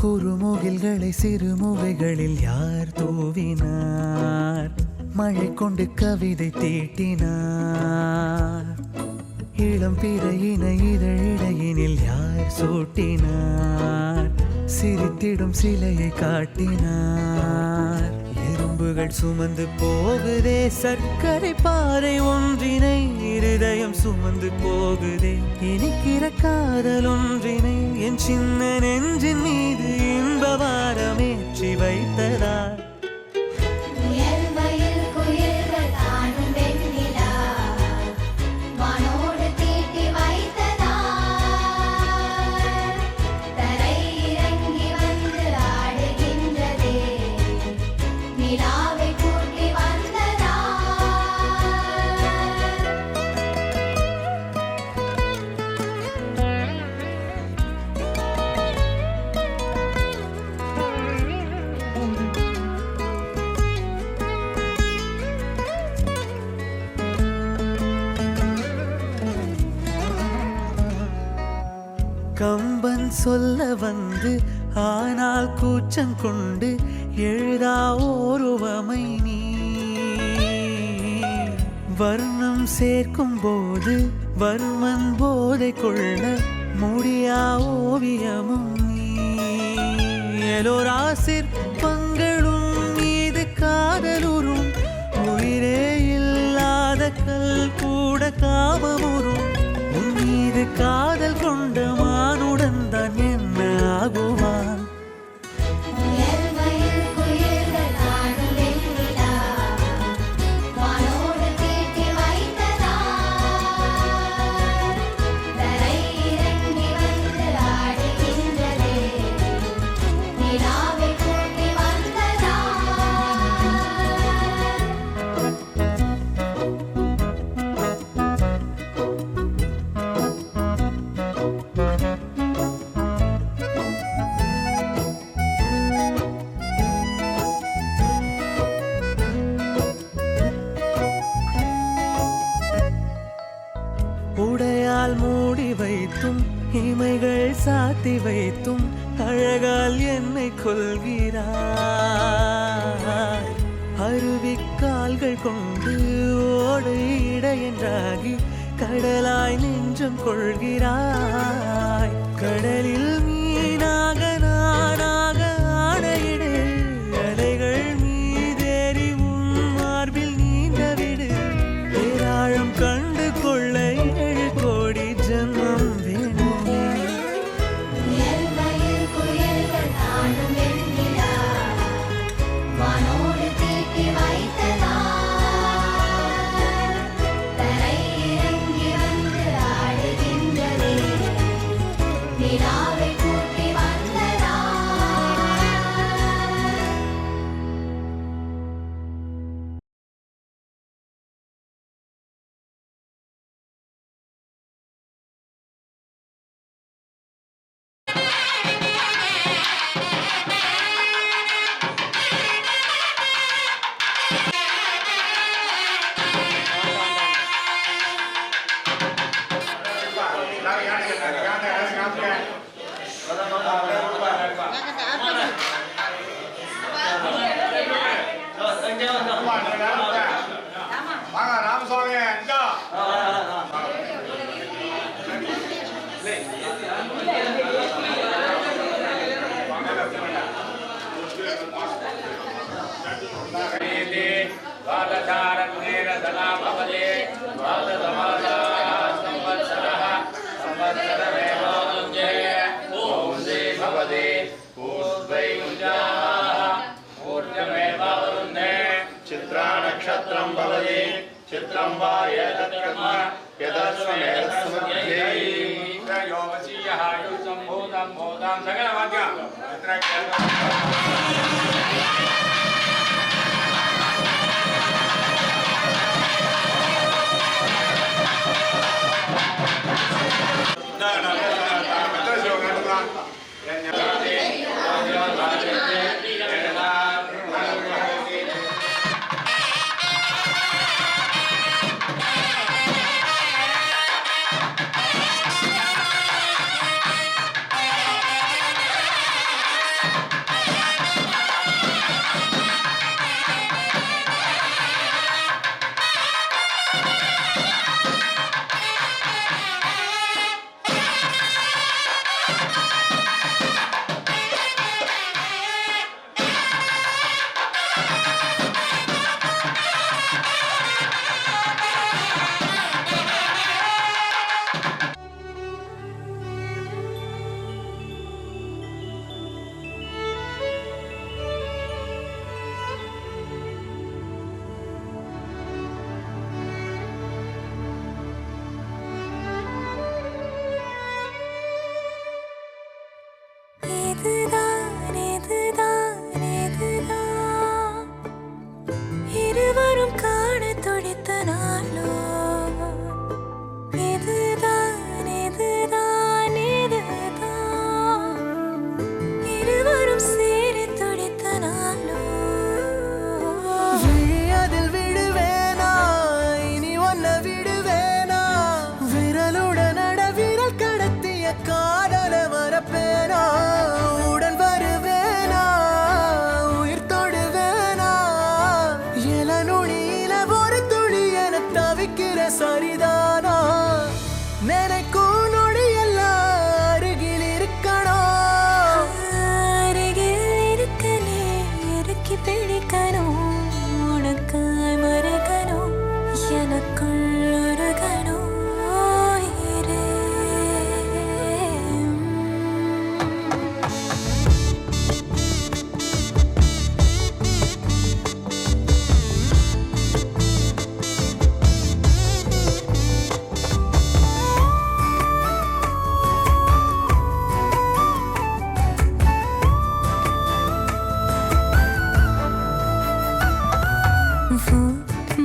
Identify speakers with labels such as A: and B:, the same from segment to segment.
A: குறுமுகில்களை சிறுமுகைகளில் யார் தூவினார்? மழை கொண்டு கவிதை தீட்டினார். இளம் பிறையின இதழிடையினில் யார் சூட்டினார்? சிரித்திடும் சிலையை காட்டினார். எறும்புகள் சுமந்து போகுதே சர்க்கரை பாறை ஒன்றினை, இருதயம் சுமந்து போகுதே இனிக்கிற காதல் ஒன்றினை. என் சின்ன நெஞ்சின் மீது இன்ப வாரமேற்றி வைத்ததார். கம்பன் சொல்ல வந்து ஆனால் கூச்சம் கொண்டு எழுதா ஓருவமை நீ. வர்ணம் சேர்க்கும் போது வர்மன் போதை கொள்ள முடியா ஓவியமும் நீ. எலோரா சிற்பங்களும் மீது காதலுறும், உயிரே இல்லாத கல் கூட காமமுறும். உன் மீது காதல் கொண்ட மானுடன் தான் என்ன ஆகுவான்? உடையால் மூடி வைத்தும் இமைகள் சாத்தி வைத்தும் அழகால் என்னை கொள்கிறாய். அருவிக்கால்கள் கொண்டு ஓடு இடையென்றாகி கடலாய் நெஞ்சம் கொள்கிறாய். கடலில் மீனாக நானாக ஆடையிடு, அலைகள் மீதேறி உன் மார்பில் நீண்ட விடு. பேராழம் கண்டு கொள்ள 7 கோடி ஜன்மம் வேண்டுமே.
B: चित्रानक्षत्रं भवति चित्रं वा एतत्कर्म यदस्वमेतस्मध्ये योगसीयः युतं भूतं भूतां सकलमद्यं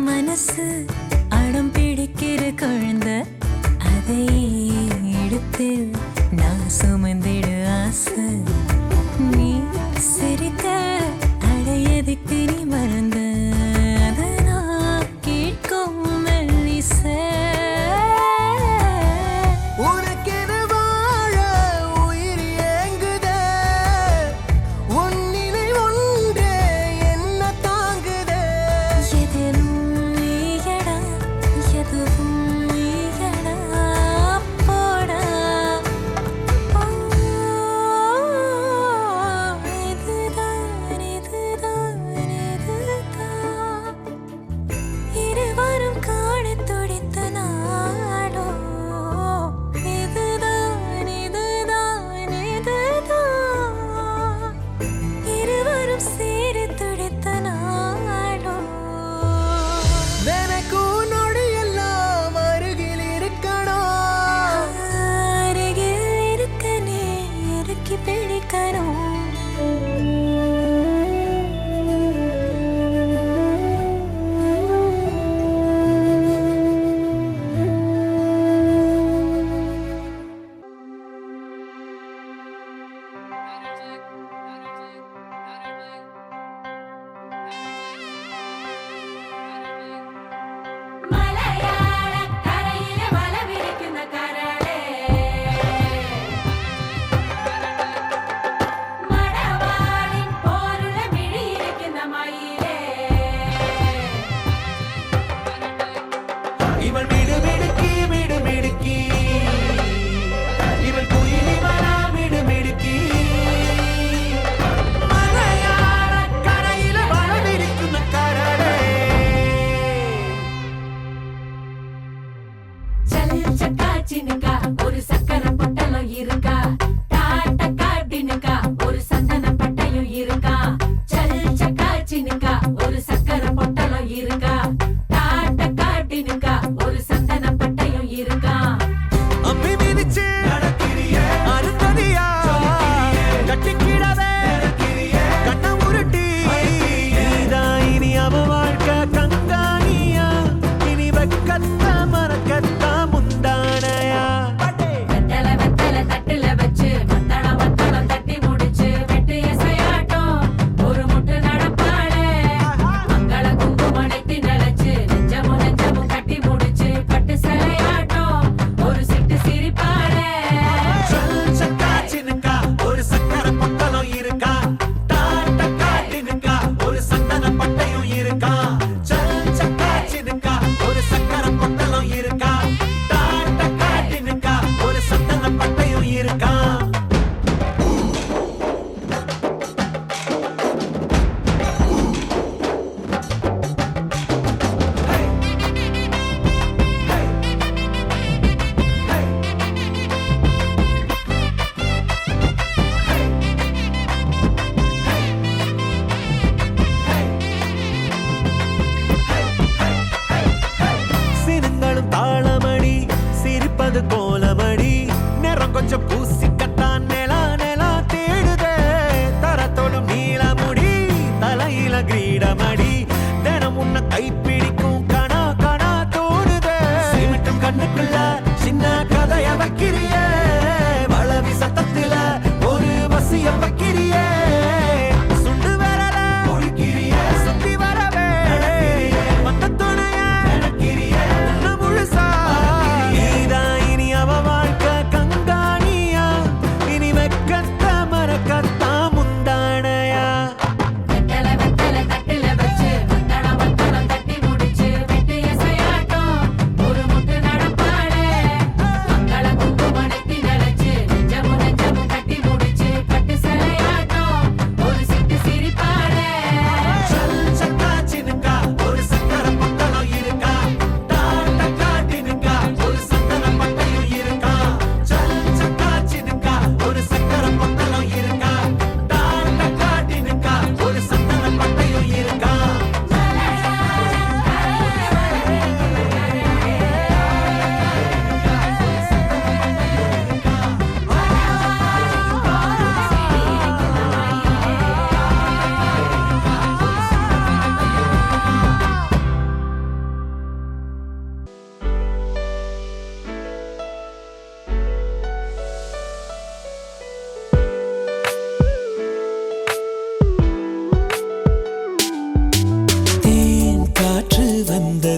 C: மனசு அடம் பிடிக்கிற குழந்தை அதை எடுத்து நான் சுமந்திட ஆசை நீ சிரித்த அடையதுக்கு நீ மறந்த அதை நான் கேட்கும் மெல்லிசை
A: உனக்கென வாழ உயிர் ஏங்குதே உன் நிலை ஒன்றே என்ன தாங்குதே
C: எதிலும் நீயடா எதுவும் நீயடா போடா இதுதான் இதுதான் இதுதான் இருவரும் காணத் துடித்த நாடோ இதுதான் இதுதான் இதுதான் இருவரும் சேர துடித்த நாடோ
A: எனக்கும் நொடியெல்லாம் அருகில் இருக்கணும்
C: அருகில் இருக்க நீ இறுக்கி பிடிக்கணும்
D: മലയാള കരയിലെ വല വിരിക്കുന്ന കരളേ മടവാളിൻ പോലുള്ള മിഴിയിരിക്കുന്ന മയിലേ
A: இவள் மிடுமிடுக்கி மிடுமிடுக்கி இவள் குயிலிவனா மிடுமிடுக்கி மலையாள கரையில வளவிருക്കുന്ന கரடே
D: ചൽ ചക്കാ ചിനുക്ക ഒരു സക്കര പൊട്ടലം இருக்கா டாட்டக்கா டினுக்கா ஒரு சந்தன பட்டையும் இருக்கா சல் சக்கா சினுக்கா ஒரு சக்கர பொட்டலம் இருக்கா டாட்டக்கா டினுக்கா ஒரு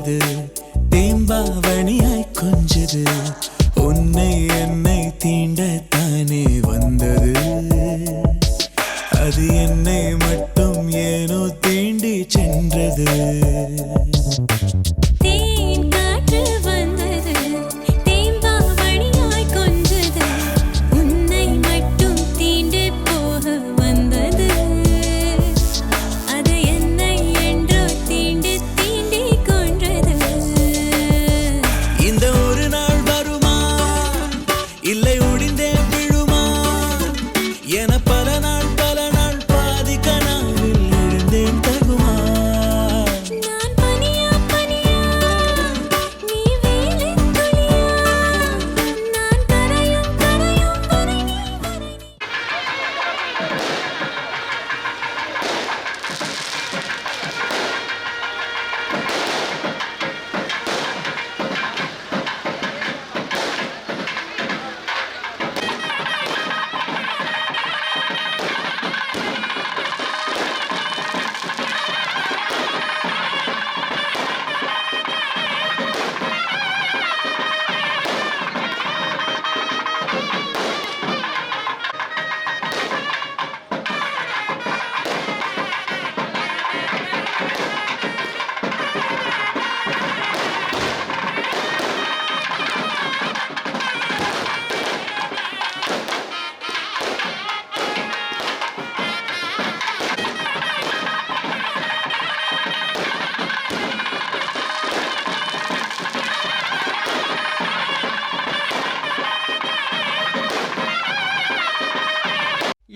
A: வந்தது தேம்பாவணியாய் கொஞ்சது உன்னை என்னை தீண்டத்தானே வந்தது அது என்னை மட்டும் ஏனோ தீண்டி சென்றது
C: தேன் காற்று வந்தது தேம்பாவணியாய் கொஞ்சது உன்னை மட்டும் தீண்டு போக வந்தது அது என்னை என்றோ தீண்டு தீண்டி கொன்றது
A: இந்த ஒரு நாள் வருமா இல்லை ஒடிந்தே விழுமா என பல நாள் பாதி கனாவில் எழுந்தேன் தகுமா
C: நான் பனியா பனியா நீ வேலின் துளியா நான் கரையும் கரையும் வரை நீ வரை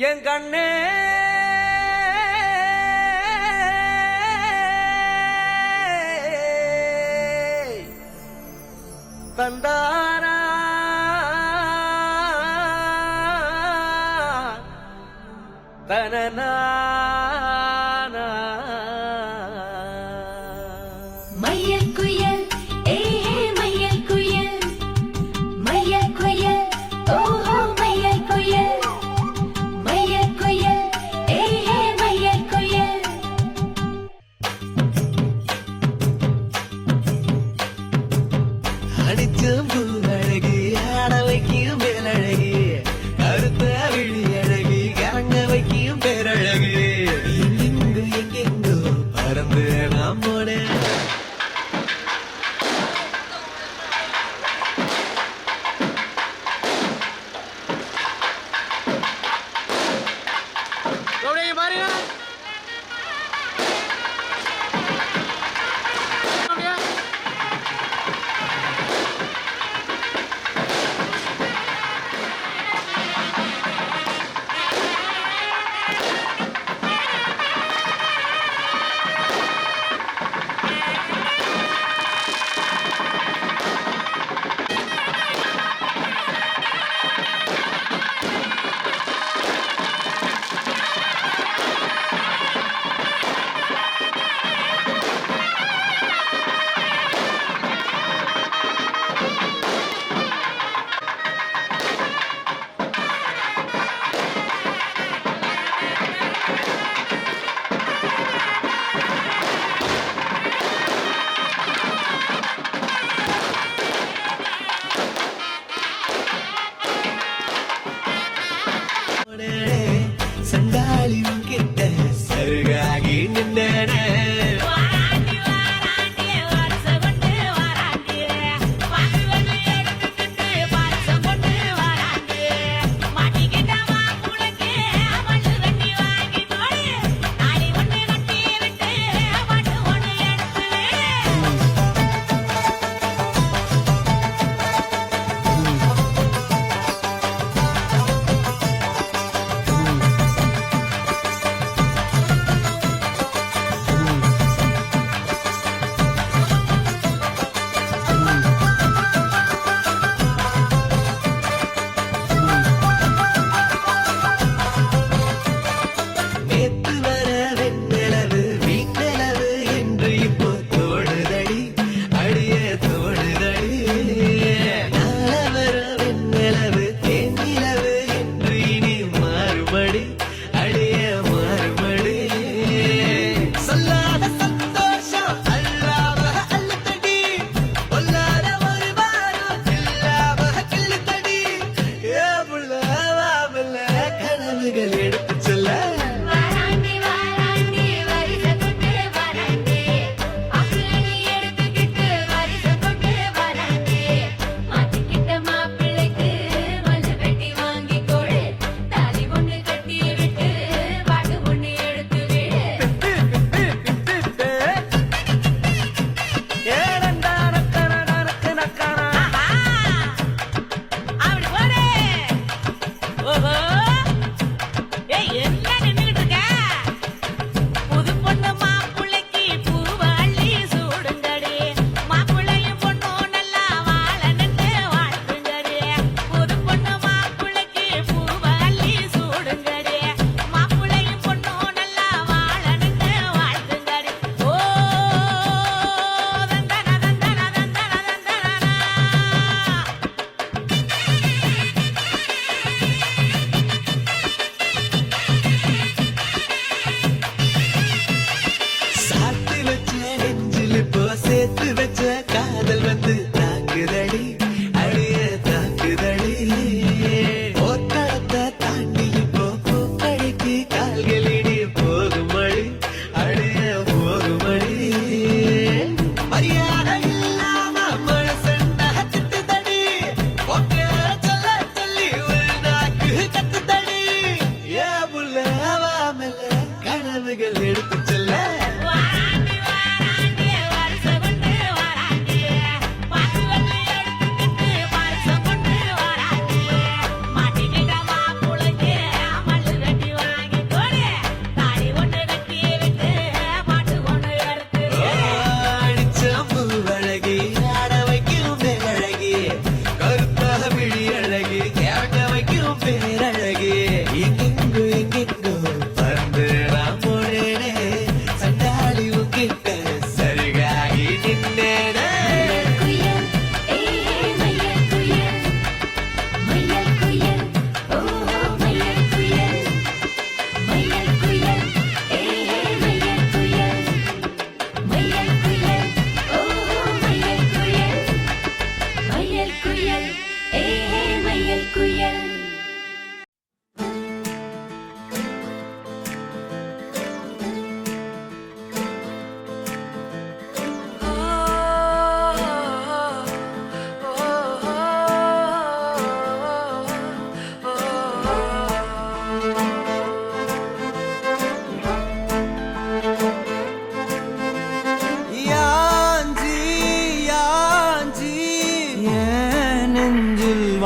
A: என் கண்ணே தந்தானா தனனா
D: மையல் குயில் ஏஹே மையல் குயில் மையல் குயில் ஓஹோ மையல் குயில் மையல் குயில் ஏஹே மையல் குயில்
A: அடிச்சும் பூ அழகு ஆட வைக்கும் பேரழகு கருத்த விழி அழகு கரங்க வைக்கும் பேரழகு எங்கெங்கு எங்கெங்கோ பறந்து நாம் போனேன்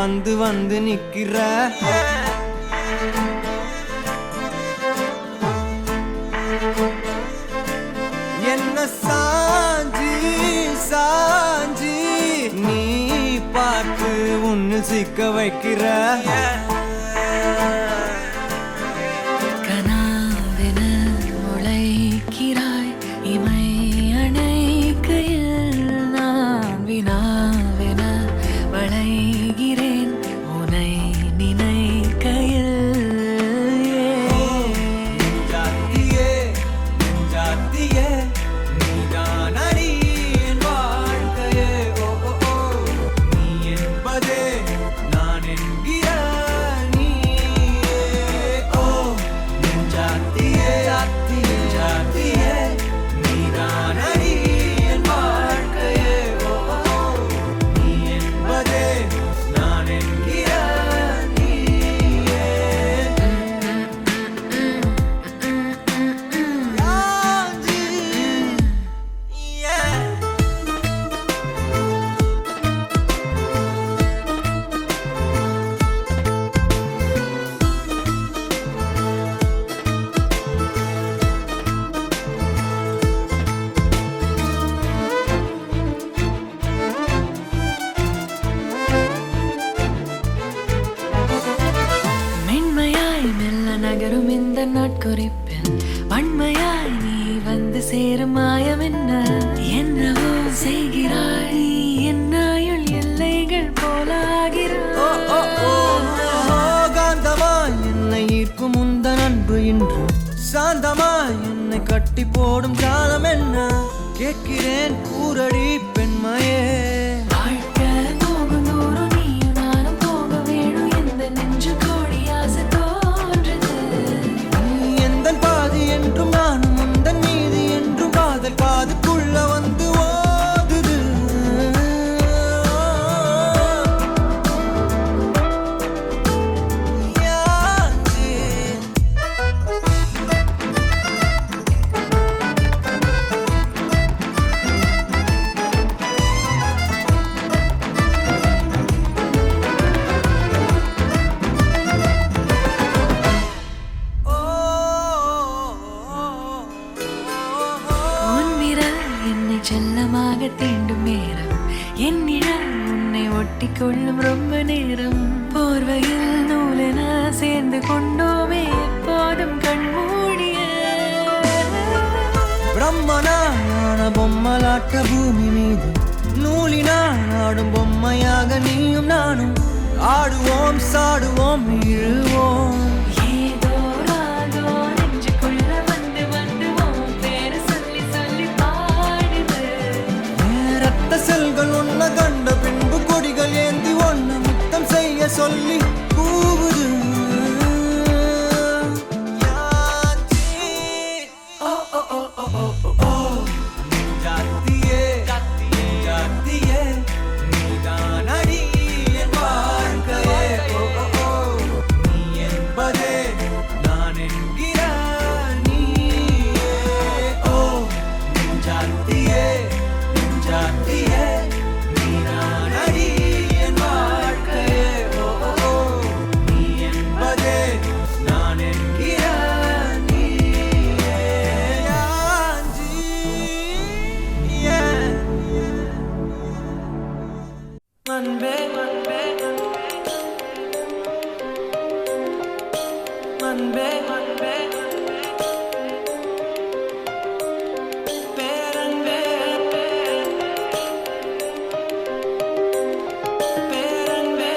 E: வந்து வந்து நிக்கிற என்ன சாஞ்சி சாஞ்சி நீ பார்த்து உன்னு சிக்க வைக்கிற
F: கனாவென முளைக்கிறாய் இமை அணைக்கையில் நான் வினாவென வளைகிறேன் உனை நினைக்கையில்
E: ஜாத்தியே ஜாத்தியே நீதான் அடி என் வாழ்க்கையே ஓ ஓ ஓ நீ என்பதே நான் என்கிற நீயே ஓ ஜாத்தியே ஜாத்தியே ஜாத்தியே நீதான் அடி என் வாழ்க்கையே ஓ ஓ நீ என்பதே நான் என்கிற நீயே
F: மென்மையாய் மெல்ல நகரும் இந்த நாட்குறிப்பில் வன்மையாய் நீ வந்து சேரும் மாயம் என்னவோ செய்கிறாய் என்னாயுள் எல்லைகள் போலாகிறாய்
E: காந்தமாய் என்னை ஈர்க்கும் உந்தன் அன்பு இன்று சாந்தமாய் என்னை கட்டி போடும் காலம் என்ன கேட்கிறேன் கூரடி பெண்மையே
F: வாழ்க்கை போகும் தூரம் நீயும் நானும் போக வேணும் எந்த நெஞ்சு கோடி ஆசை தோன்றுது
E: நீ எந்தன் பாதி என்றும் நானும் உந்தன் மீதி என்றும் காதல் பாதுக்குள்ள வந்து ஓதுது
F: உன் விரல் என்னை செல்லமாக தீண்டும் நேரம் என் நிழல் உன்னை ஒட்டி கொள்ளும் ரொம்ப நேரம் போர்வையில் நூலென சேர்ந்து கொண்டோமே எப்போதும் கண்மூடிய
E: பிரம்மனான பொம்மலாட்ட பூமி மீது நூலினால் ஆடும் பொம்மையாக நீயும் நானும் ஆடுவோம் சாடுவோம் இழுவோம்
F: ஏதோ ராகோ நெஞ்சுக்குள்ள வந்து வந்து உன் பேரை சொல்லி சொல்லி பாடுது
E: ரத்த செல்கள் ஒன்ன கண்ட பின்பு கொடிகள் ஏந்தி ஒன்ன முத்தம் செய்ய சொல்லி கூவுது ஜாத்தியே ஜாத்தியே நீதான் அடி என் வாழ்க்கையே ஓ ஓ ஓ நீ என்பதே நான் என்கிற நீயே ஓ ஜாத்தியே ஜாத்தியே நீதான் அடி என் வாழ்க்கையே ஓ ஓ ஓ நீ என்பதே நான் என்கிற நீயே யாஞ்சி அன்பே அன்பே அன்பே அன்பே பேரன்பே பேரன்பே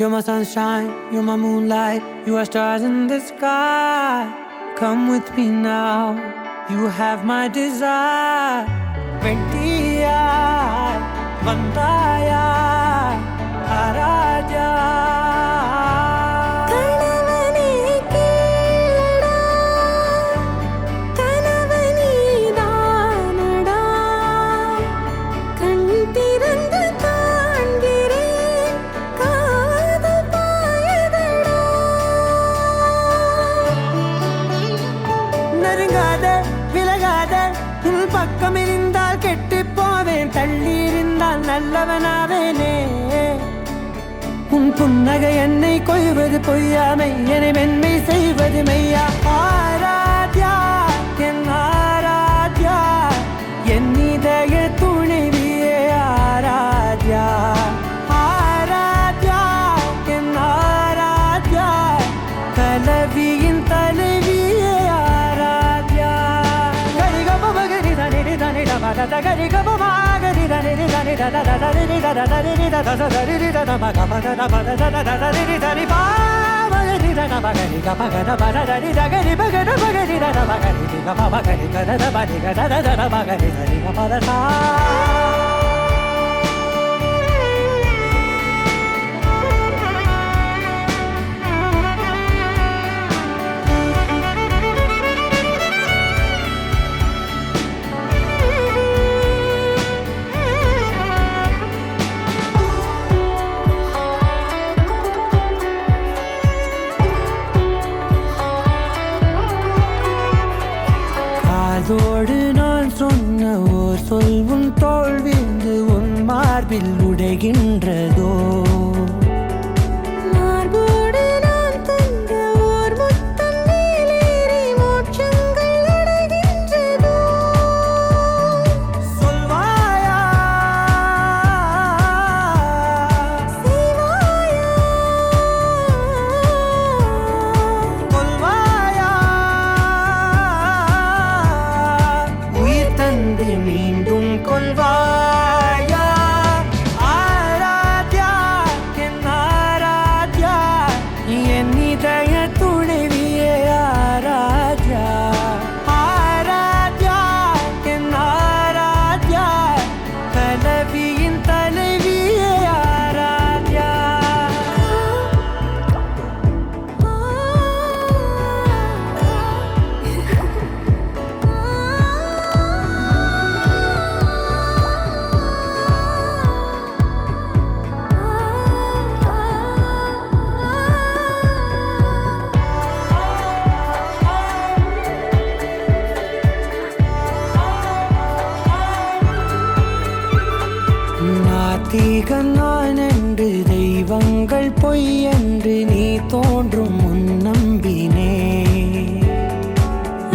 E: You're my sunshine, you're my moonlight, you are stars in the sky. Come with me now, you have my desire. Ventia, Vandaya, Araja.
C: கணவனே கேளடா கணவனே தானடா கண் திறந்து காண்கிறேன் காதல் பாயதடா
E: நெருங்காத விலகாத உன் பக்கம் இருந்தால் கெட்டு போவேன், தள்ளி இருந்தால் நல்லவனாவேனே. உன் புன்னகை என்னை கொய்வது பொய்யாமை, என்னை மென்மை செய்வது மெய்யா. ஆராத்யா என் ஆராத்யா, என் இதய துணைவியே ஆராத்யா. ஆராத்யா என் ஆராத்யா, கலவியின் தலைவியே ஆராத்யா. கரிகப மகரி தனி தனி டமத கரிகப மகரி தனி தனி தத தரி தத தரி தத தரி தத மகபத தபத தத தரி தரி பாவரி தத மகரி கபகத பத தரி தகரி பகத பகரி தத மகரி கப மகரி கத பரி கத தத மகரி தரி கபத சா. அதோடு நான் சொன்ன ஓர் சொல் உன் தோல் வீழ்ந்து உன் மார்பில் உடைகின்றதோ.
C: மார்போடு நான் தந்த ஓர் முத்தம் மேலேறி மோட்சங்கள் அடைகின்றதோ.
E: சொல்வாயா
C: செய்வாயா
E: கொல்வாயா, உயிர் தந்து மீண்டும் கொல்வாயா. ஆராத்யா என் ஆராத்யா, என் இதய துணைவியே ஆராத்யா. ஆராத்யா என் ஆராத்யா, கலவியின் தலைவியே ஆராத்யா. நாத்திகன் நான் என்று தெய்வங்கள் பொய் என்று நீ தோன்றும் முன் நம்பினே.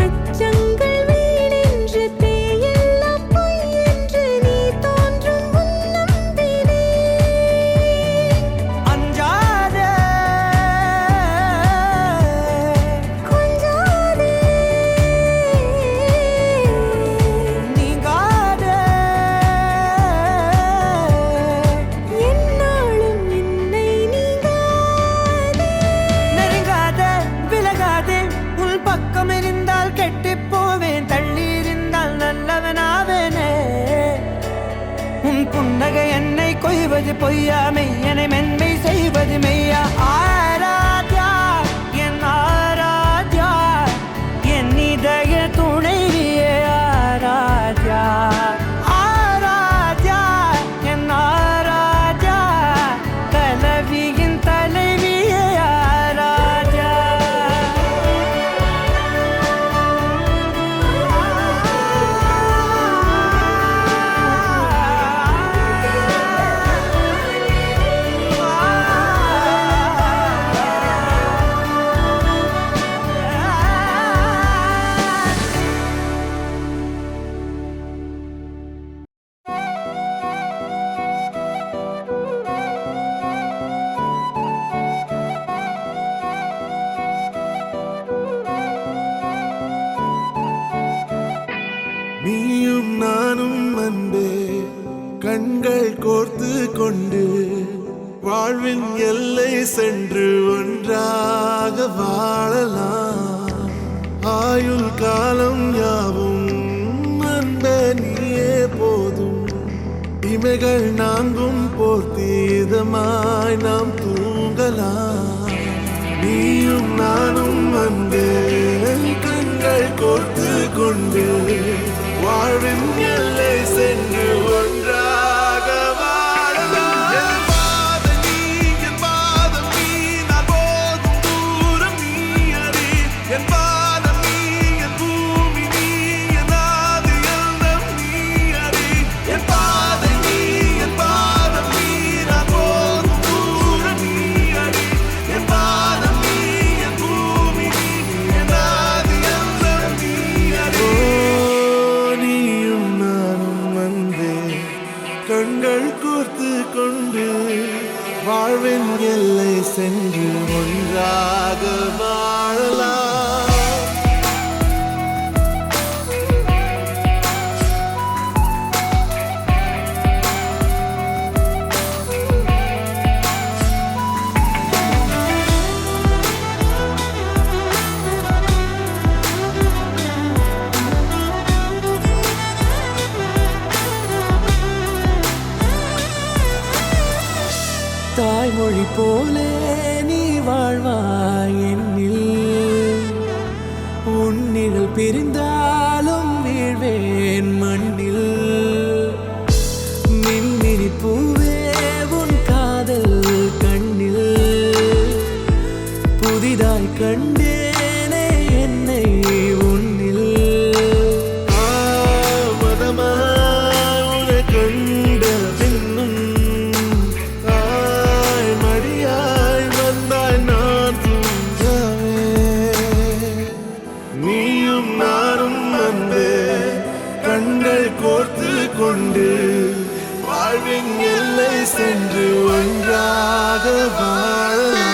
C: அச்சங்கள் வீணென்று தேயெல்லாம் பொய் என்று நீ தோன்றும் முன் நம்பினேன்.
E: அஞ்சாதே
C: கொஞ்சாதே
E: நீங்காதே,
C: என்னாலும் என்னை நீங்காதே.
E: நெருங்காத விலகாதே உன் பக்கம் இருந்தால் கெட்டு போவேன், தள்ளி இருந்தால் நல்லவனாவேனே. உன் புன்னகை என்னை கொய்வது பொய்யாமை, என்னை மென்மை செய்வது மெய்யா. ஆராத்யா என் ஆராத்யா, என் இதய துணைவியே ஆராத்யா. ஆராத்யா என் ஆராத்யா, கலவியின் தலைவியே ஆராத்யா.
A: நீயும் நானும் அன்பே கண்கள் கோர்த்து கொண்டு வாழ்வின் எல்லை சென்று ஒன்றாக வாழலாம். ஆயுள் காலம் யாவும் அன்ப நீயே போதும். இமைகள் நான்கும் போர்த்தீதமாய் நாம் தூங்கலாம். நீயும் நானும் அன்பே கண்கள் கோர்த்து கொண்டு வாழ்வின் எல்லை சென்று ஒன்றாக வாழலாம். என் பாதம் நீ, என் பாதம் நீ, நான் போகும் தூரம் நீ அறி. என் பாதம் நீ, என் பூமி நீ, என் ஆதி எல்லாம் நீ அறி. என் பாதம் நீ, என் பாதம் நீ, நான் போகும் தூரம் நீ அறி. என் பாதம் நீ, என் பூமி நீ, என் ஆதி எல்லாம் நீ அறி. நீயும் நானும் அன்பே கண்கள் கோர்த்து கொண்டு வாழ்வின் எல்லை சென்று ஒன்றாக வாழலாம். தாய்மொழி போலே நீ வாழ்வாய் என்னில். உன்னிகள் பிரிந்தாலும் வீழ்வேன் மண்ணில். மின்மினி பூவே உன் காதல் கண்ணில். புதிதாய் கண்டேனே என்னை உன்னில். மதமாய் உன்னை கண்ட பின்னும் மடியாய் வந்தாய் நான் தூங்கவே. நீயும் நானும் அன்பே கண்கள் கோர்த்து கொண்டு வாழ்வின் எல்லை சென்று ஒன்றாக வாழலாம்.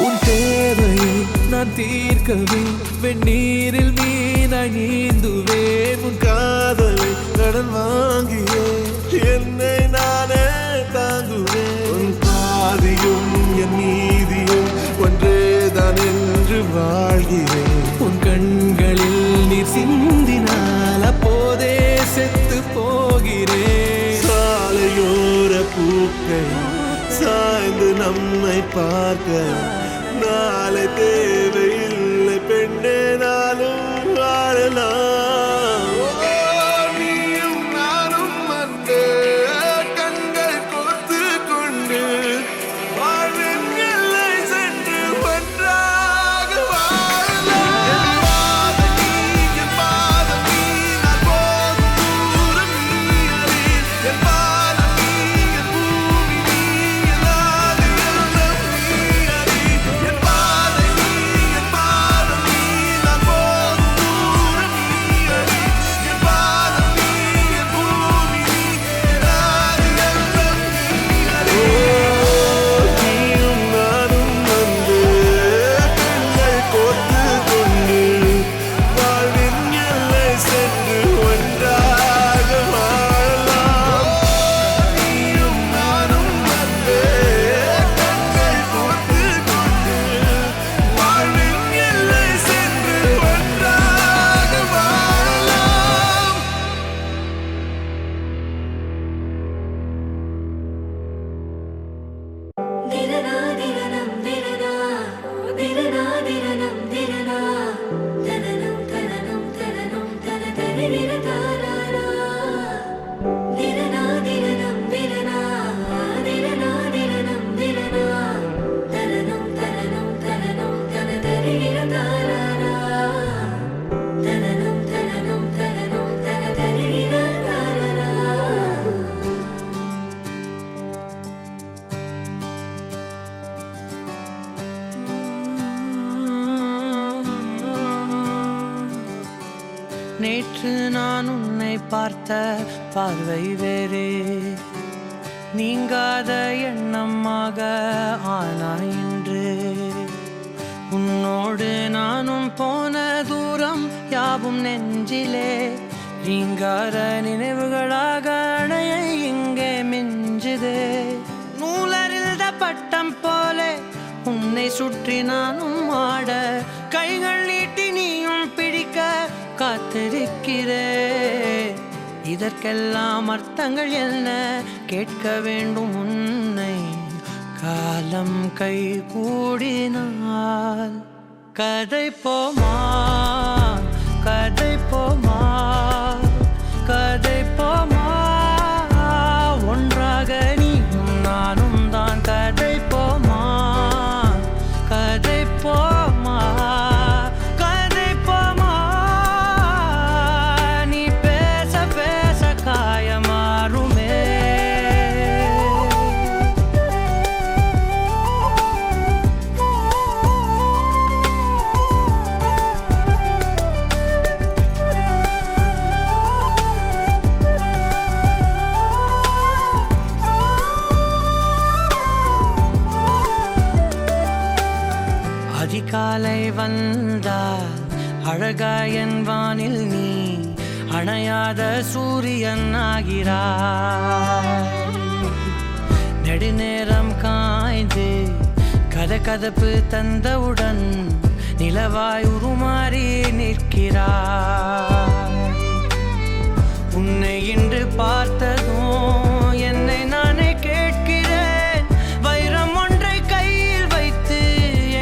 A: உன் தேவையை நான் தீர்க்கவே வெந்நீரில் மீனாய் நீந்துவேன். உன் காதலை கடன் வாங்கியே என்னை நானே தாங்குவேன். உன் பாதியும் என் நீதியும் ஒன்றேதான் என்று வாழ்கிறேன். உன் கண்களில் நீர் சிந்தினால் அப்போதே செத்து போகிறேன். சாலையோர பூக்கள் சாய்ந்து நம்மை பார்க்க நாளை தேவையில்லை பெண்ணே, நாளும் வாழலாம். நீயும் நானும் அன்பே கண்கள் கோர்த்து கொண்டு வாழ்வின் எல்லை சென்று ஒன்றாக வாழலாம். என் பாதம் நீ, என் பாதம் நீ, நான் போகும் தூரம் நீ அறி. என் பாதம் நீ, என் பூமி நீ, என் ஆதி எல்லாம் நீ அறி. என் பாதம் நீ, என்
E: நேற்று நான் உன்னை பார்த்த பார்வை வேறே, நீங்காத எண்ணமாக ஆனாய் இன்று. உன்னோடு நானும் போன தூரம் யாவும் நெஞ்சிலே, நீங்காத நினைவுகளாக அணைய இங்கே மிஞ்சுதே. நூலறிந்த பட்டம் போலே உன்னை சுற்றி நானும் ஆட, கைகள் நீட்டி நீயும் பிடிக்க காத்திருக்கிறே. இதற்கெல்லாம் அர்த்தங்கள் என்ன கேட்க வேண்டும் உன்னை, காலம் கை கூடினால். கதை போமா கதை போமா கதை போமா, ஒன்றாக நீயும் நானும் தான். கதை போமா கதை போமா கதை போமா, நீ பேச பேச காயமாறுமே. அதிகாலை வந்தால் அழகாயன் வானில் நீ அணையாத சூரியன் ஆகிறாய். நெடுநேரம் காய்ந்து கதகதப்பு தந்தவுடன் நிலவாய் உருமாறி நிற்கிறாய். உன்னை இன்று பார்த்ததும் என்னை நானே கேட்கிறேன், வைரம் ஒன்றை கையில் வைத்து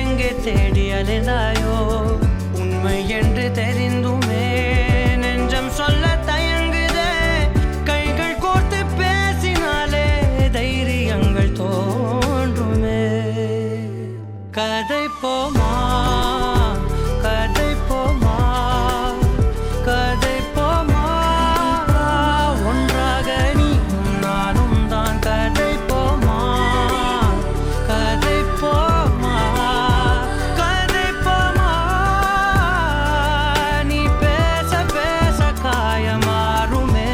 E: எங்கே தேடி அலைந்தாயோ. உண்மை என்று தெரிந்துமே நெஞ்சம் சொல்ல தயங்குதே, கைகள் கோர்த்து பேசினாலே தைரியங்கள் தோன்றுமே. கதை போமா கதை போமா கதை போமா, ஒன்றாக நீயும் நானும் தான். கதை போமா கதை போமா கதை போமா, நீ பேச பேச காயமாறுமே.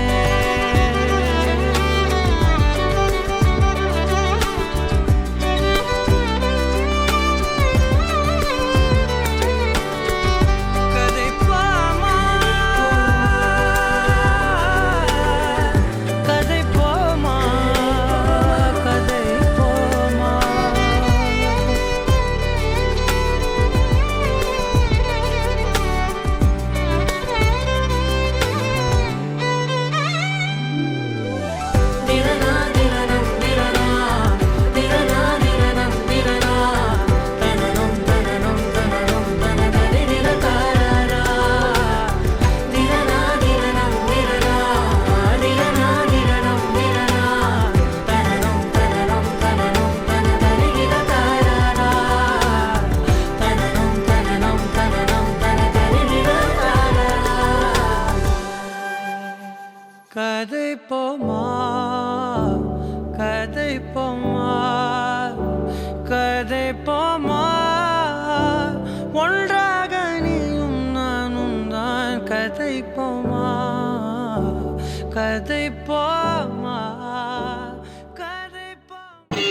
E: கதை போமா கதை போமா கதை போமா.
D: திரனா திரனம் திரனா திரனா திரனம் திரனா, தனனம் தனனம் தனனம் தனதரி திரகாரா. திரனா திரனம் திரனா திரனா திரனம் திரனா, தனனம் தனனம் தனனம் தனதரி திரகாரா. தனனம் தனனம் தனனம் தனதரி திரகாரா.
E: கதை போமா கதை போமா கதை போமா, ஒன்றாக நீயும் நானும் தான். கதை போமா கதை போமா கதை போமா.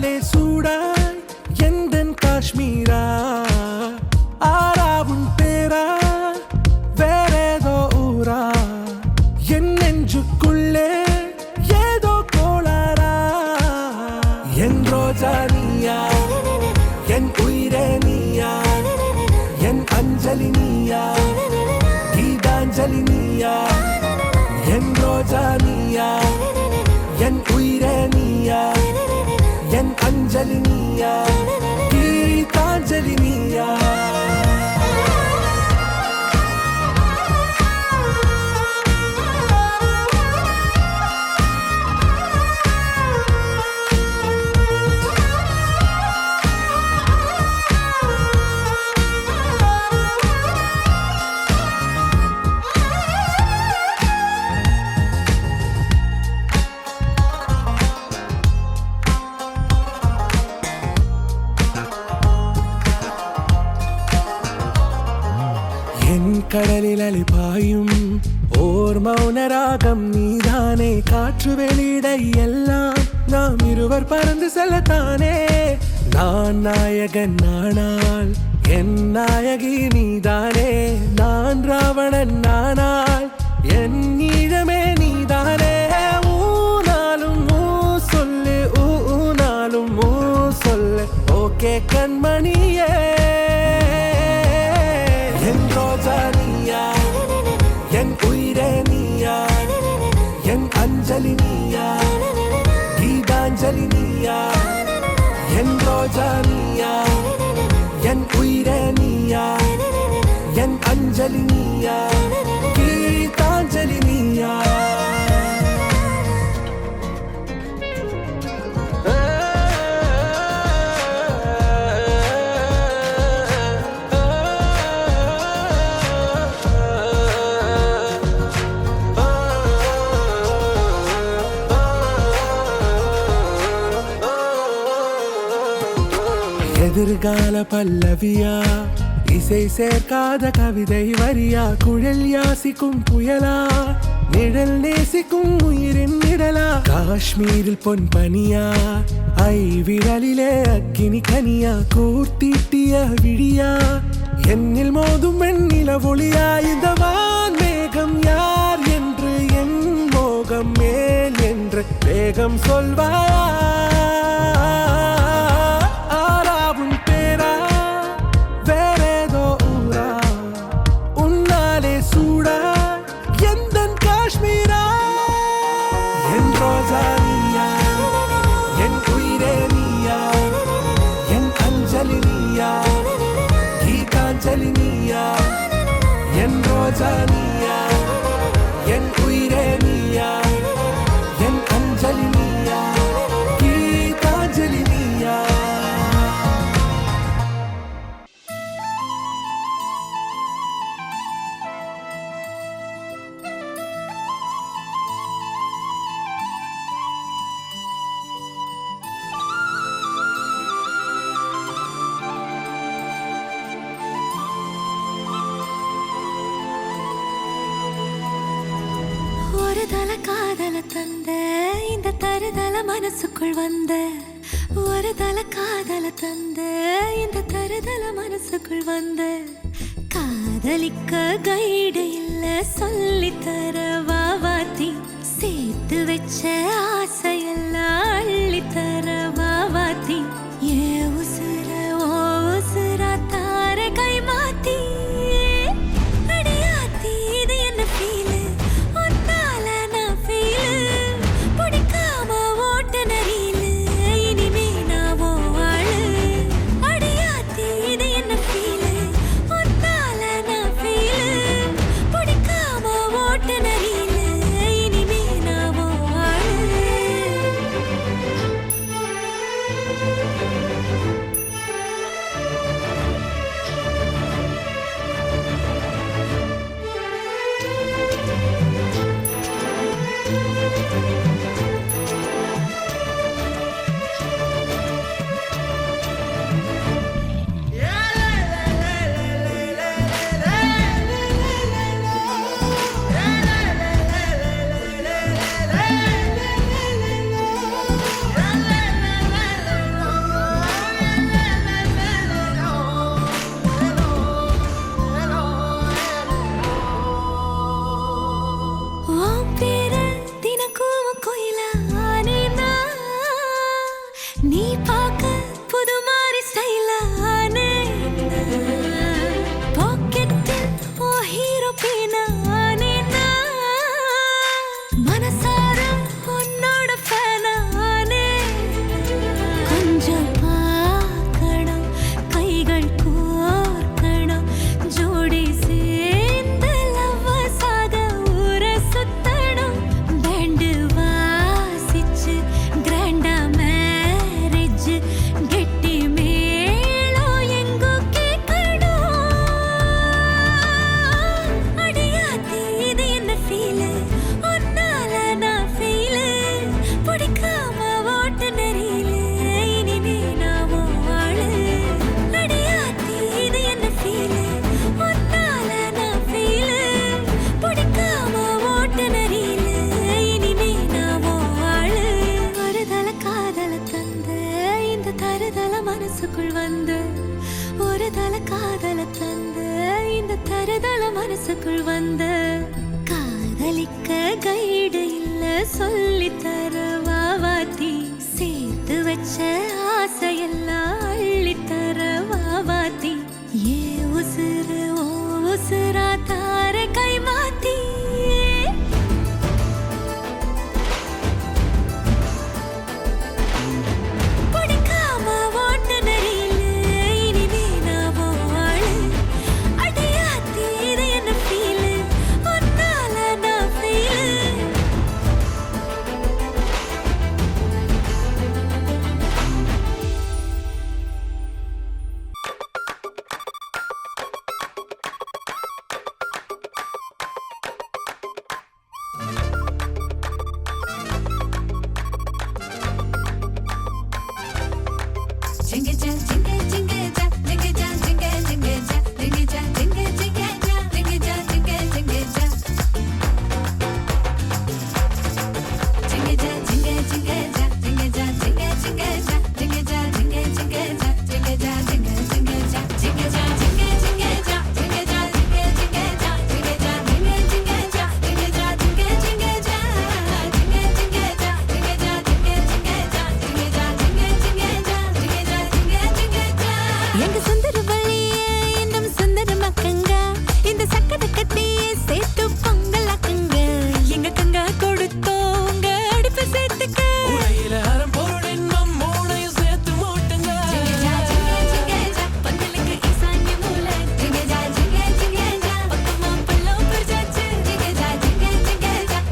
E: உன்னாலே சூடாய் எந்தன் காஷ்மீரா ஆராவும் பேரா வேறேதோ ஊரா என் நெஞ்சுக்குள்ளே ஏதோ கோளாரா என் ரோஜா நீயா என் உயிரே நீயா என் அஞ்சலி நீயா கீதாஞ்சலி நீயா என் ரோஜா நீயா என் உயிரே நீயா என் அஞ்சலி நீயா கீதாஞ்சலி நீயா கடலில் அலைபாயும் ஓர் மௌனராகம் நீதானே காற்று வெளியிட எல்லாம் நாம் இருவர் பறந்து செல்லத்தானே நான் நாயகன் நானால் என் நாயகி நீதானே நான் ராவணன் நானால் என் ஈழமே நீதானே ஊனாலும் ஊ சொல்லு ஊனாலும் ஊ சொல்லு ஓகே கண்மணியே என் ரோஜா நீயா என் உயிரே நீயா என் அஞ்சலி நீயா கீதாஞ்சலி நீயா என் ரோஜா நீயா என் உயிரே நீயா என் அஞ்சலி நீயா கீதாஞ்சலி நீயா எதிர்கால பல்லவியா இசை சேர்க்காத கவிதை வரியா குழல் யாசிக்கும் புயலா நிழல் நேசிக்கும் உயிரின் நிழலா காஷ்மீரில் பொன் பனியா ஐ விரலிலே அக்கினி கனியா கூர்த்தீட்டிய விழியா என்னில் மோதும் வெண்ணில ஒளியா இந்த வான் மேகம் யார் என்று என் மோகம் மேல் என்று வேகம் சொல்வாயா என் ரோஜா நீயா என் உயிரே நீயா என் அஞ்சலி நீயா கீதாஞ்சலி நீயா
C: காதல தந்த இந்த தருதல மனசுக்குள் வந்த ஒரு தல காதல தந்த இந்த தருதல மனசுக்குள் வந்த காதலிக்க கைடு இல்ல சொல்லி தர வாவாத்தி சேர்த்து வச்ச ஆசையெல்லாம் அள்ளி தர வாவாத்தி ஏ உசுர ஓ உசுரா தார கை மாத்தி அடியாத்தி இது என்ன ஃபீல் நீ பார்க்க புது மாதிரி ஸ்டைலானே பாக்கெட்டில் ஓ ஹீரோ பீனானே மனசார உன்னோட ஃபேனானே கொஞ்சம் பார்க்கணும் கைகள் கோர்க்கணும் ஜோடி சேர்ந்து லவ்வசாக ஊர சுத்தணும் பேண்டு வாசிச்சு கிராண்டா மேரேஜ் கெட்டி மேளம் எங்கோ கேட்கணும் அடியாத்தி இது என்ன ஃபீலு உன்னால நான் ஃபீலு பிடிக்காம ஓட்டு நெறியில இனிமே நான் வாழு அடியாத்தி இது என்ன ஃபீலு உன்னால நான் ஃபீலு பிடிக்காம ஓட்டு நெறியில இனிமே நான் வாழு ஒரு தல காதல தந்த இந்த தருதல மனசுக்குள் வந்து ஒரு தல காதல தந்த இந்த தருதல மனசுக்குள் வந்து காதலிக்க கைடு இல்ல சொல்லி தர வாவாத்தி சேர்த்து வச்ச ஆசையெல்லாம் அள்ளி தர வாவாத்தி ஏ உசுறு ஓ உசுரா தார கை மாத்தி பிடிக்காம ஓட்டு நெறியில இனிமே நான் வாழு அடியாத்தி இது என்ன ஃபீலு உன்னால நான் ஃபீலு எங்க சுந்தர வழியே இன்னும் சுந்தர மக்கங்க இந்த சக்கரை கட்டியே சேர்த்து பொங்கல் அக்கங்க எங்க கங்க கொடுத்தோங்க அடுப்பு சேர்த்துக்க
E: உடையில அறம் பொருள் இன்பம் மூணையும் சேர்த்து மூட்டுங்க
C: பந்தலுக்கு ஈசான்ய மூல பக்கமா பல்லம் பறிச்சாச்சு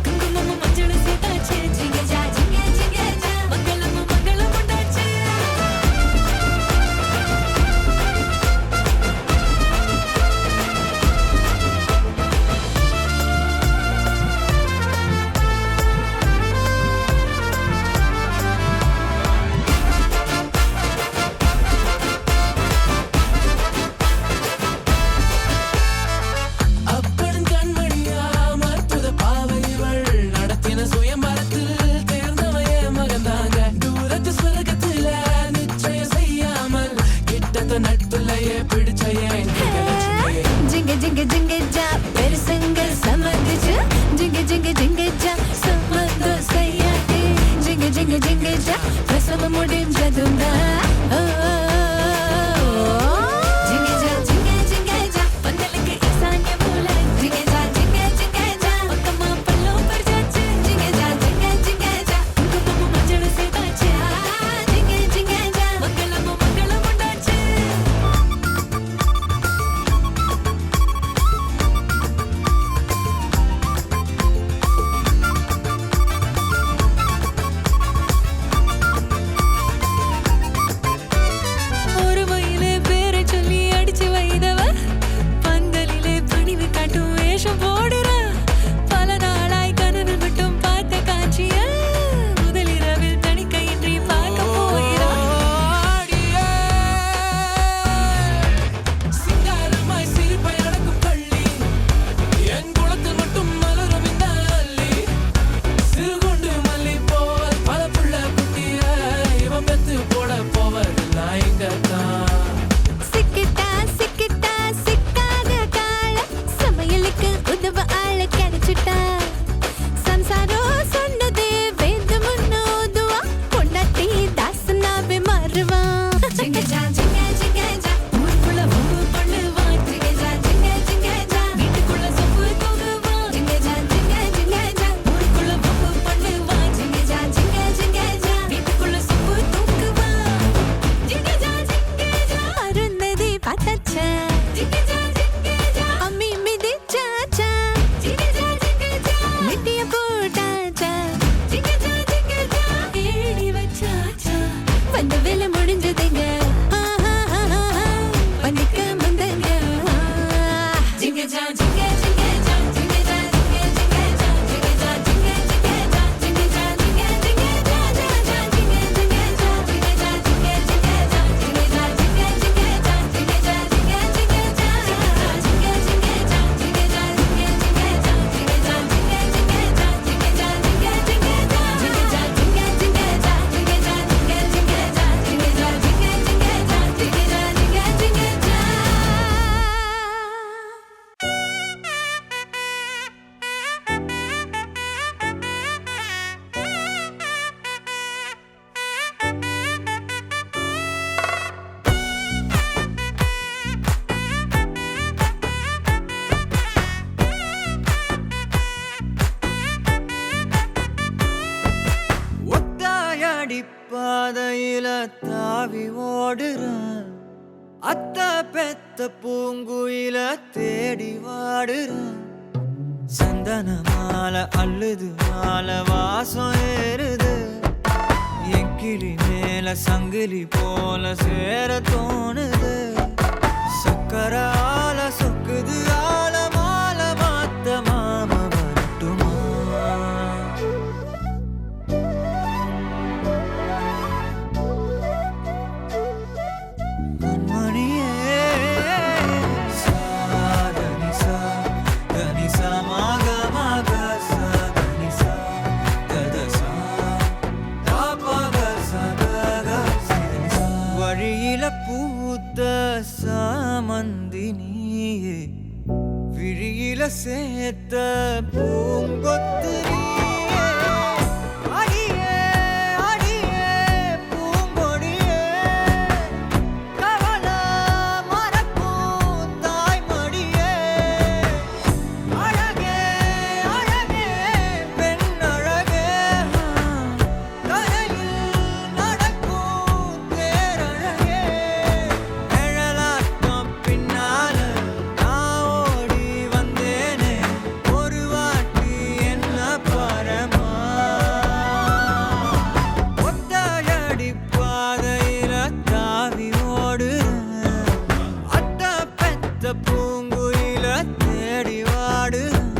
C: குங்குமமும் மஞ்சளும் சேர்த்தாச்சு மங்களமும் மங்களம் உண்டாச்சு
E: அப்படும் கண்மணியா மற்புத பாவைகள் நடத்தின சுயம்பரத்தில் தேர்ந்தவைய மகந்தாங்க தூரத்து சொர்க்கத்துல நிச்சயம் செய்யாமல் கிட்டத்த நட்புலையே பிடிச்சையே
C: ஜிங்க ஜிங்க ஜிங்க ஜா பெருசங்க சமந்துச்சு ஜிங்க ஜிங்க ஜிங்க ஜா சம்மந்த செய்யாட்டி ஜிங்க ஜிங்க ஜிங்க ஜா பிரசவ முடிஞ்சதுண்டா ஜிங்க ஜா ஜிங்க ஜிங்க ஜா பந்தலுக்கு ஈசான்ய மூல ஜிங்க ஜா பக்கமா பல்லம் பறிச்சாச்சு ஜிங்க ஜா குங்குமமும் மஞ்சளும் சேர்த்தாச்சு ஜிங்க ஜா மங்களமும் மங்களம் உண்டாச்சு
E: பாதையில தாவி ஓடுறேன் அத்த பெத்த பூங்குயில தேடி வாடுறேன் சந்தன மாலை அள்ளுது மாலை வாசம் ஏறுது என் கிளி மேல சங்கிலி போல சேர தோணுது சக்கர ஆல சொக்குது ஆல மால மாத்த மாம வரட்டுமா கண்மணியே சாதனி சா தனி சா மாக மாக சாதனி சா ததசா தாபக சதக சிதனி சா வழியில பூத்த சாமந்தி நீயே விழியில சேர்த்த பூங்கொத்து நீயே அடியே அடியே பூங்கொடியே கவல மறக்கும் தாய்மடியே அழகே அழகே பெண் அழகே கரையில் நடக்கும் தேரழகே நிழலாட்டம் பின்னால நான் ஓடி வந்தேனே ஒரு வாட்டி என்ன பரமா ஒத்தையடி பாதையில தாவி ஓடுறேன் அத்த பெத்த பூங்குயில தேடி வாடுறேன்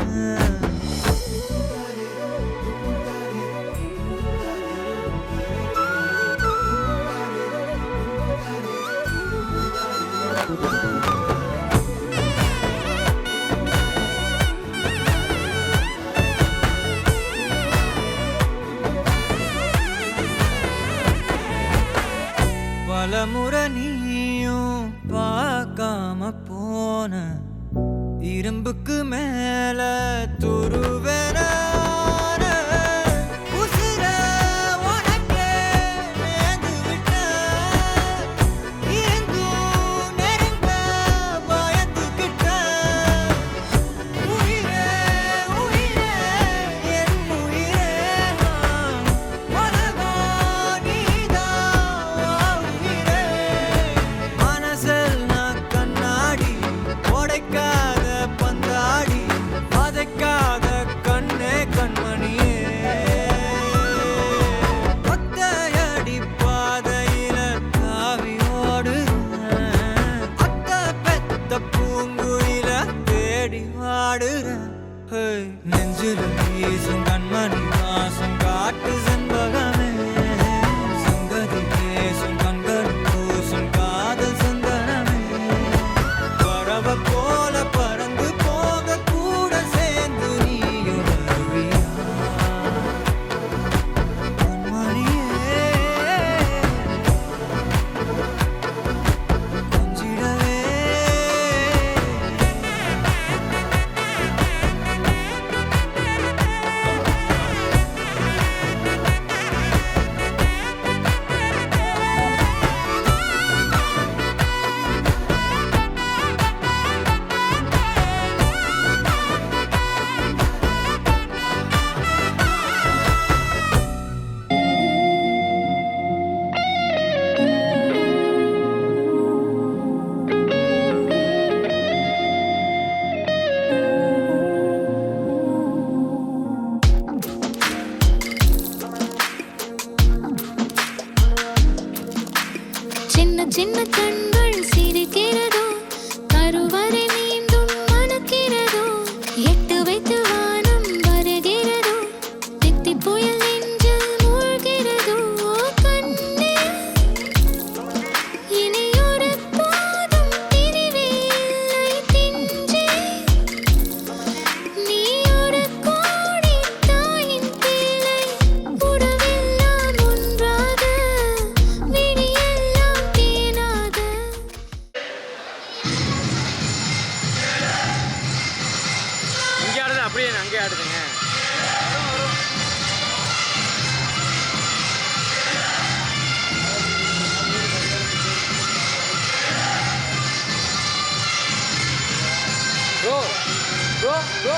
E: பலமுறை நீயும் பார்க்காம போன இரும்புக்கு மேல துருவென உசிர உனக்கே நேர்ந்து விட்டேன் இருந்தும் நெருங்க பயந்துக்கிட்டேன் உயிரே உயிரே என் உயிரே உலகம் நீதான் உயிரே மனசில் நான் கண்ணாடி உடைக்காத பந்தாடி வதைக்காத கண்ணே கண்மணியே ஒத்தையடி பாதையில தாவி ஓடுறேன் அத்த பெத்த பூங்குயில தேடி வாடுறேன் நெஞ்சில வீசும் கண்மணி வாசம் காட்டு செண்பகமே சங்கதி பேசும் கண்கள் பூசும் காதல் சந்தனமே பறவ போல பறந்து போக கூட சேர்ந்து நீயும் வருவியா கண்மணியே கொஞ்சிடவே
C: சின்ன சின்ன கண்கள் சிரிக்கிறதோ கருவறை மீண்டும் மணக்கிறதோ எட்டு வைத்து வானம் வருகிறதோ தித்தி புயல் நெஞ்சில் மூழ்கிறதோ கண்ணே இனியொரு போதும் பிரிவே இல்லை பிஞ்சே நீ ஒரு கோடி தாயின் பிள்ளை உறவெல்லாம் ஒன்றாக விடியெல்லாம் தேனாக
B: இங்கே ஆடுது அப்படியே அங்கே ஆடுதுங்க Go! Go! Go!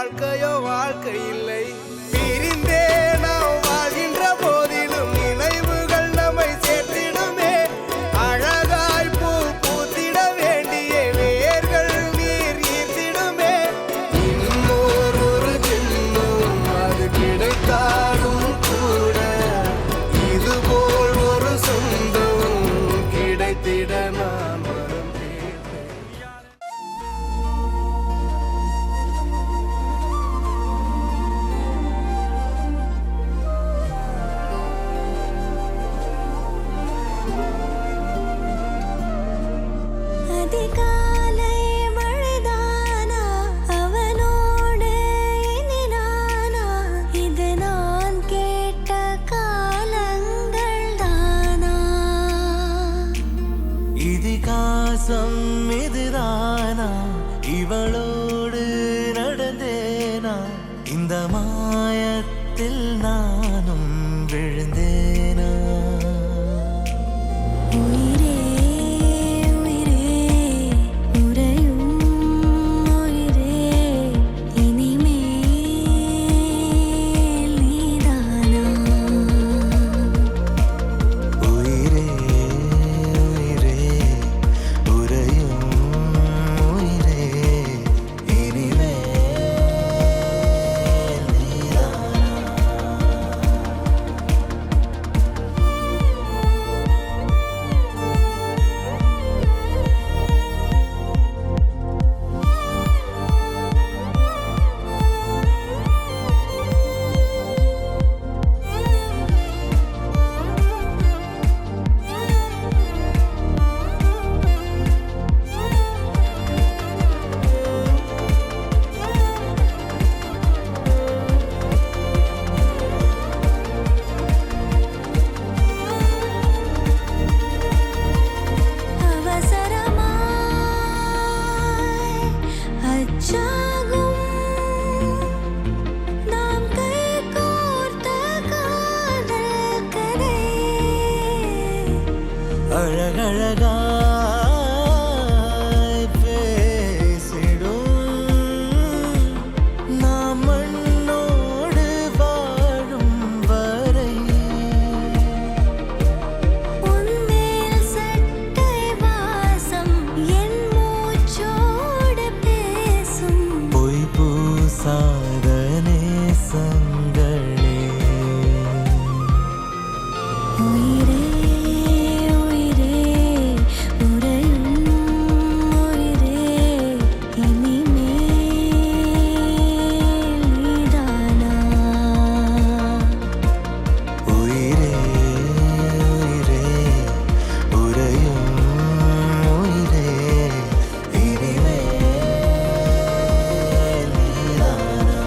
G: வாழ்க்கையோ வாழ்க்கை இல்லை. பிரிந்தே நாம் வாழ்கின்ற போதிலும் நினைவுகள் நம்மை சேர்த்திடுமே. அழகாய் பூ பூத்திட வேண்டிய வேர்கள் நீர் ஈர்த்திடுமே. இன்னொரு ஜென்மம் அது கிடைத்தாலும் கூட இதுபோல் ஒரு சொந்தம் கிடைத்திட நான் வரம் கேட்பேன்.
C: அதிகாலை மழைதானா அவனோடு இனி நானா இது நான் கேட்ட காலங்கள் தானா
A: இதிகாசம் இதுதானா இவளோடு நடந்தேனா இந்த மாயத்தில் நானும் விழுந்தேனா
C: உயிரே உயிரே உறையும் உயிரே இனிமேல் நீதானா
A: உயிரே உயிரே உறையும் உயிரே இனிமேல் நீதானா அவசரமாய் அச்சாகும் நாம் கைகோர்த்த காதல் கதை அழகழகாய் பேசிடும் நாம் மண்ணோடு வாழும் வரை
C: உன்மேல் சட்டை வாசம் என் மூச்சோடு பேசும்
A: பொய் பூசாத நேசங்களே
C: உயிரே உயிரே உறையும் உயிரே இனிமேல் நீதானா
A: உயிரே உயிரே உறையும் உயிரே இனிமேல் நீதானா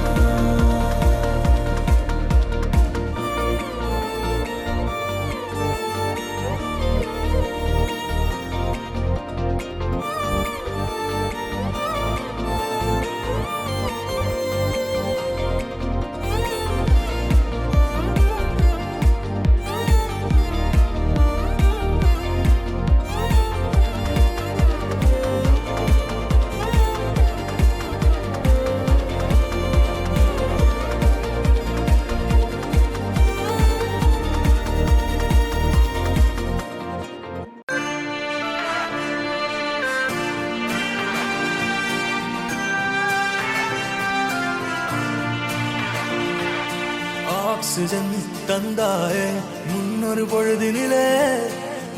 A: ஆக்சிஜன் தந்தாயே முன்னொரு பொழுதினிலே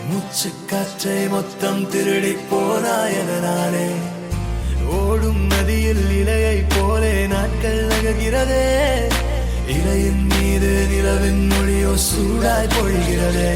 A: மூச்சு காற்றை மொத்தம் திருடி போனாயனாலே ஓடும் நதியில் இலையை போலே நாட்கள் நகர்கிறதே இலையின் மீது நிலவின் மொழியோ சூடாய் பொழிகிறதே